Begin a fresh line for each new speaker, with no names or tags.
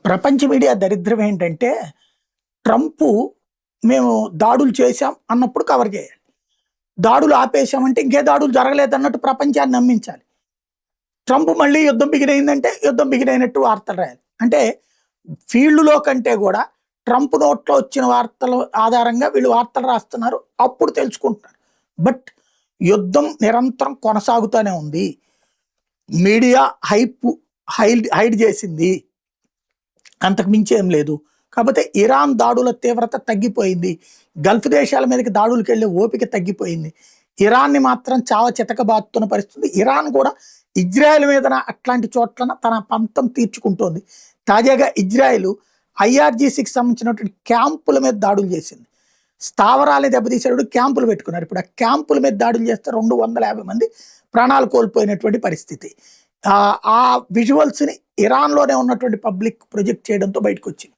ప్రపంచ మీడియా దరిద్రం ఏంటంటే, ట్రంపు మేము దాడులు చేశాం అన్నప్పుడు కవర్ చేయాలి. దాడులు ఆపేశామంటే ఇంకే దాడులు జరగలేదన్నట్టు ప్రపంచాన్ని నమ్మించాలి. ట్రంప్ మళ్ళీ యుద్ధం బిగినయిందంటే యుద్ధం బిగినైనట్టు వార్తలు రాయాలి. అంటే ఫీల్డ్‌లో కంటే గూడా ట్రంప్ నోట్లో వచ్చిన వార్తల ఆధారంగా వీళ్ళు వార్తలు రాస్తున్నారు. అప్పుడు తెలుసుకుంటున్నారు. బట్ యుద్ధం నిరంతరం కొనసాగుతూనే ఉంది. మీడియా హైడ్ చేసింది. అంతకు మించి ఏం లేదు. కాకపోతే ఇరాన్ దాడుల తీవ్రత తగ్గిపోయింది. గల్ఫ్ దేశాల మీదకి దాడులకెళ్ళే ఓపిక తగ్గిపోయింది. ఇరాన్‌ని మాత్రం చితకబాదుతున్న పరిస్థితి. ఇరాన్ కూడా ఇజ్రాయెల్ మీదన అట్లాంటి చోట్లన తన పంతం తీర్చుకుంటోంది. తాజాగా ఇజ్రాయెల్ ఐఆర్‌జీసీకి సంబంధించినటువంటి క్యాంపుల మీద దాడులు చేసింది. స్థావరాల్ని దెబ్బతీసేటప్పుడు క్యాంపులు పెట్టుకున్నారు. ఇప్పుడు ఆ క్యాంపుల మీద దాడులు చేస్తే 250 మంది ప్రాణాలు కోల్పోయినటువంటి పరిస్థితి. ఆ విజువల్స్‌ని ఇరాన్‌లోనే ఉన్నటువంటి పబ్లిక్ ప్రొజెక్ట్ చేయడంతో బయటకొచ్చింది.